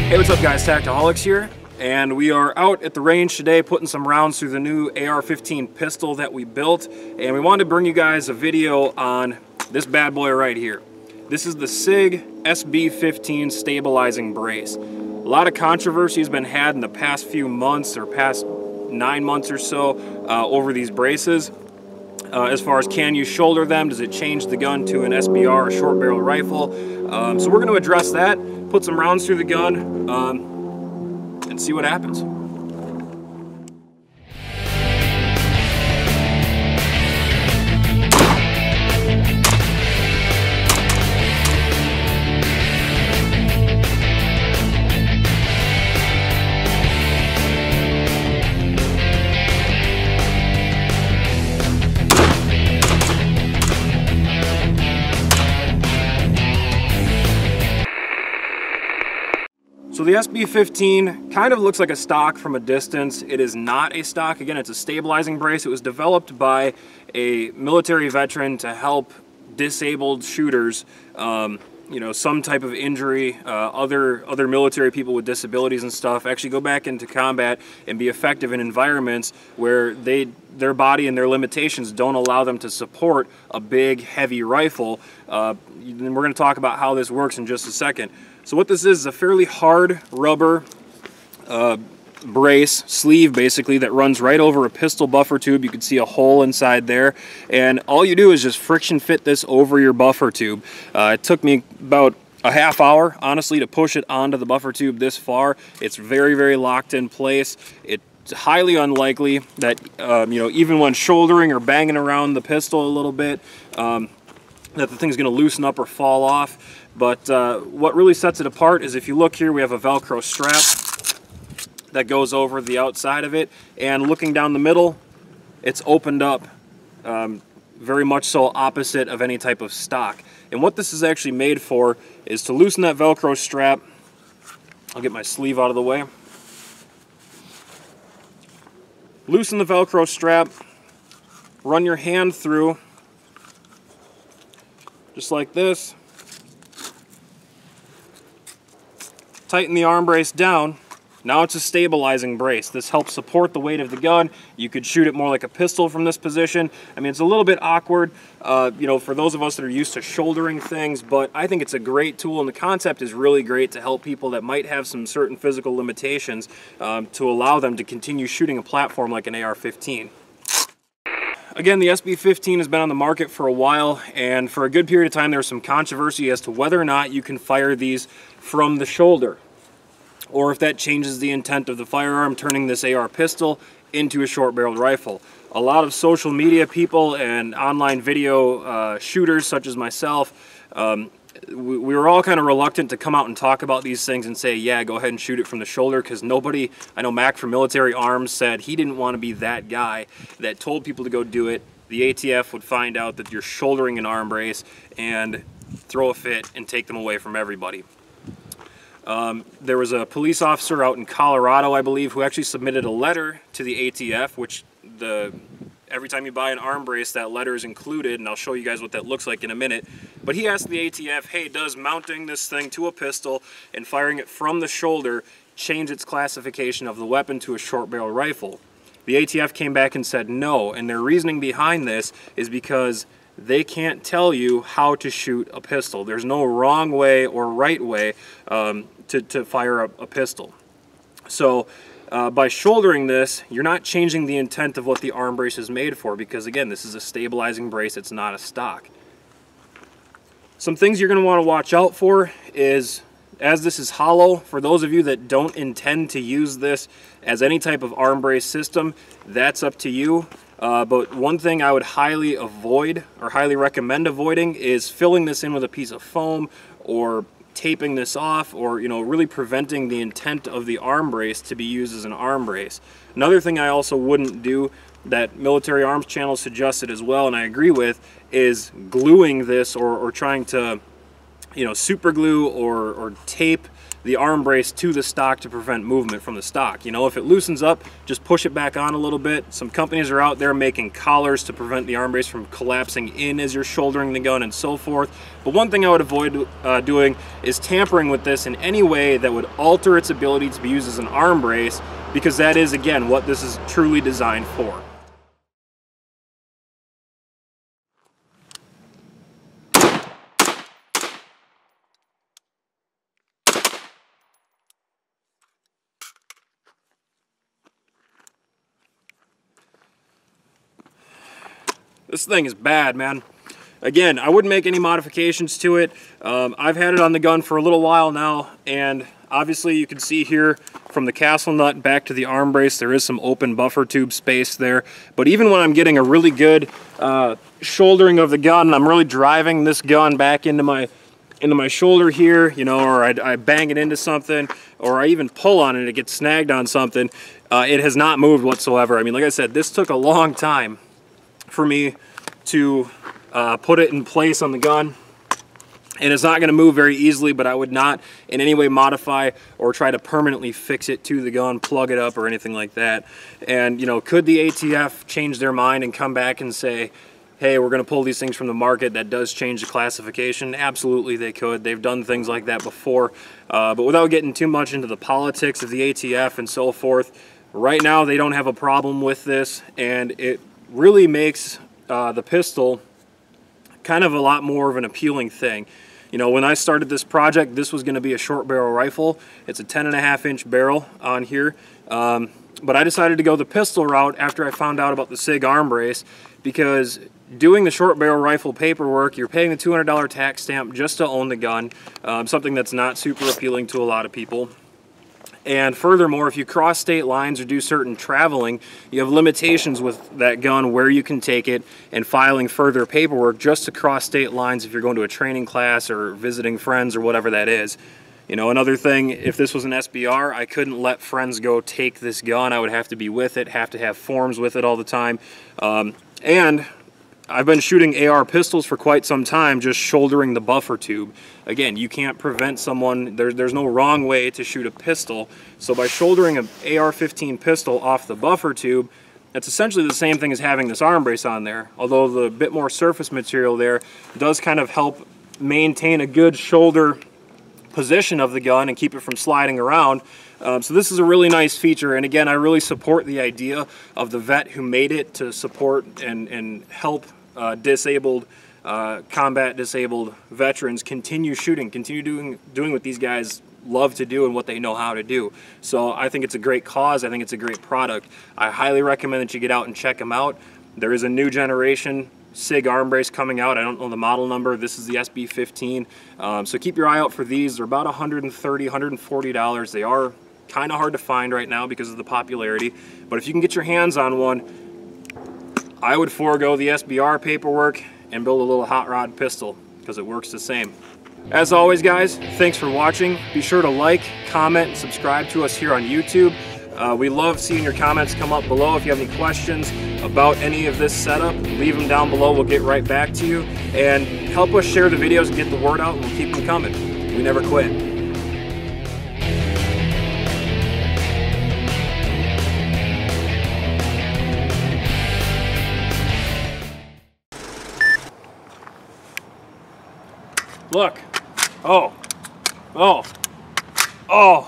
Hey, what's up guys, Tactiholics here, and we are out at the range today putting some rounds through the new AR-15 pistol that we built, and we wanted to bring you guys a video on this bad boy right here. This is the Sig SB15 Stabilizing Brace. A lot of controversy has been had in the past few months, or past 9 months or so, over these braces. As far as can you shoulder them, does it change the gun to an SBR, a short barrel rifle? So we're going to address that, put some rounds through the gun, and see what happens. So the SB15 kind of looks like a stock from a distance. It is not a stock. Again, it's a stabilizing brace. It was developed by a military veteran to help disabled shooters, you know, some type of injury, other military people with disabilities and stuff, actually go back into combat and be effective in environments where their body and their limitations don't allow them to support a big, heavy rifle. And we're going to talk about how this works in just a second. So what this is a fairly hard rubber brace, sleeve basically, that runs right over a pistol buffer tube. You can see a hole inside there, and all you do is just friction fit this over your buffer tube. It took me about a half hour, honestly, to push it onto the buffer tube this far. It's very, very locked in place. It's highly unlikely that, you know, even when shouldering or banging around the pistol a little bit, that the thing's going to loosen up or fall off. But what really sets it apart is if you look here, we have a Velcro strap that goes over the outside of it, and looking down the middle, it's opened up, very much so opposite of any type of stock. And what this is actually made for is to loosen that Velcro strap. I'll get my sleeve out of the way. Loosen the Velcro strap, run your hand through, just like this. Tighten the arm brace down. Now it's a stabilizing brace. This helps support the weight of the gun. You could shoot it more like a pistol from this position. I mean, it's a little bit awkward, you know, for those of us that are used to shouldering things, but I think it's a great tool, and the concept is really great to help people that might have some certain physical limitations, to allow them to continue shooting a platform like an AR-15. Again, the SB15 has been on the market for a while, and for a good period of time there was some controversy as to whether or not you can fire these from the shoulder, or if that changes the intent of the firearm, turning this AR pistol into a short-barreled rifle. A lot of social media people and online video shooters such as myself, we were all kind of reluctant to come out and talk about these things and say, yeah, go ahead and shoot it from the shoulder, because nobody, I know Mac from Military Arms said he didn't want to be that guy that told people to go do it. The ATF would find out that you're shouldering an arm brace and throw a fit and take them away from everybody. There was a police officer out in Colorado, I believe, who actually submitted a letter to the ATF, which every time you buy an arm brace, that letter is included, and I'll show you guys what that looks like in a minute. But he asked the ATF, hey, does mounting this thing to a pistol and firing it from the shoulder change its classification of the weapon to a short barrel rifle? The ATF came back and said no, and their reasoning behind this is because they can't tell you how to shoot a pistol. There's no wrong way or right way to fire a pistol. So by shouldering this, you're not changing the intent of what the arm brace is made for, because again, this is a stabilizing brace, it's not a stock. Some things you're going to want to watch out for is, as this is hollow, for those of you that don't intend to use this as any type of arm brace system, that's up to you. But one thing I would highly avoid, or highly recommend avoiding, is filling this in with a piece of foam or taping this off, or, you know, really preventing the intent of the arm brace to be used as an arm brace. Another thing I also wouldn't do, that Military Arms channel suggested as well, and I agree with, is gluing this or trying to, you know, super glue or tape the arm brace to the stock to prevent movement from the stock. You know, if it loosens up, just push it back on a little bit. Some companies are out there making collars to prevent the arm brace from collapsing in as you're shouldering the gun and so forth. But one thing I would avoid doing is tampering with this in any way that would alter its ability to be used as an arm brace, because that is, again, what this is truly designed for. This thing is bad, man. Again, I wouldn't make any modifications to it. I've had it on the gun for a little while now, and obviously you can see here from the castle nut back to the arm brace, there is some open buffer tube space there. But even when I'm getting a really good shouldering of the gun, I'm really driving this gun back into my shoulder here, you know, or I bang it into something, or I even pull on it and it gets snagged on something, it has not moved whatsoever. I mean, like I said, this took a long time for me to put it in place on the gun, and it's not going to move very easily, but I would not in any way modify or try to permanently fix it to the gun, plug it up or anything like that. And you know, could the ATF change their mind and come back and say, hey, we're going to pull these things from the market? That does change the classification. Absolutely they could. They've done things like that before. But without getting too much into the politics of the ATF and so forth, right now they don't have a problem with this, and it really makes the pistol kind of a lot more of an appealing thing. You know, when I started this project, this was going to be a short barrel rifle. It's a 10.5-inch barrel on here, but I decided to go the pistol route after I found out about the Sig Arm Brace, because doing the short barrel rifle paperwork, you're paying the $200 tax stamp just to own the gun, something that's not super appealing to a lot of people. And furthermore, if you cross state lines or do certain traveling, you have limitations with that gun where you can take it, and filing further paperwork just to cross state lines if you're going to a training class or visiting friends or whatever that is. You know, another thing, if this was an SBR, I couldn't let friends go take this gun. I would have to be with it, have to have forms with it all the time. And I've been shooting AR pistols for quite some time, just shouldering the buffer tube. Again, you can't prevent someone, there's no wrong way to shoot a pistol. So by shouldering an AR-15 pistol off the buffer tube, that's essentially the same thing as having this arm brace on there. Although the bit more surface material there does kind of help maintain a good shoulder position of the gun and keep it from sliding around. So this is a really nice feature, and again, I really support the idea of the vet who made it to support and help combat disabled veterans continue shooting, continue doing what these guys love to do and what they know how to do. So I think it's a great cause. I think it's a great product. I highly recommend that you get out and check them out. There is a new generation Sig Arm Brace coming out. I don't know the model number. This is the SB15. So keep your eye out for these. They're about $130, $140. They are kind of hard to find right now because of the popularity. But if you can get your hands on one, I would forego the SBR paperwork and build a little hot rod pistol, because it works the same. As always, guys, thanks for watching. Be sure to like, comment, and subscribe to us here on YouTube. We love seeing your comments come up below. If you have any questions about any of this setup, leave them down below. We'll get right back to you. And help us share the videos and get the word out, and we'll keep them coming. We never quit. Look. Oh. Oh. Oh.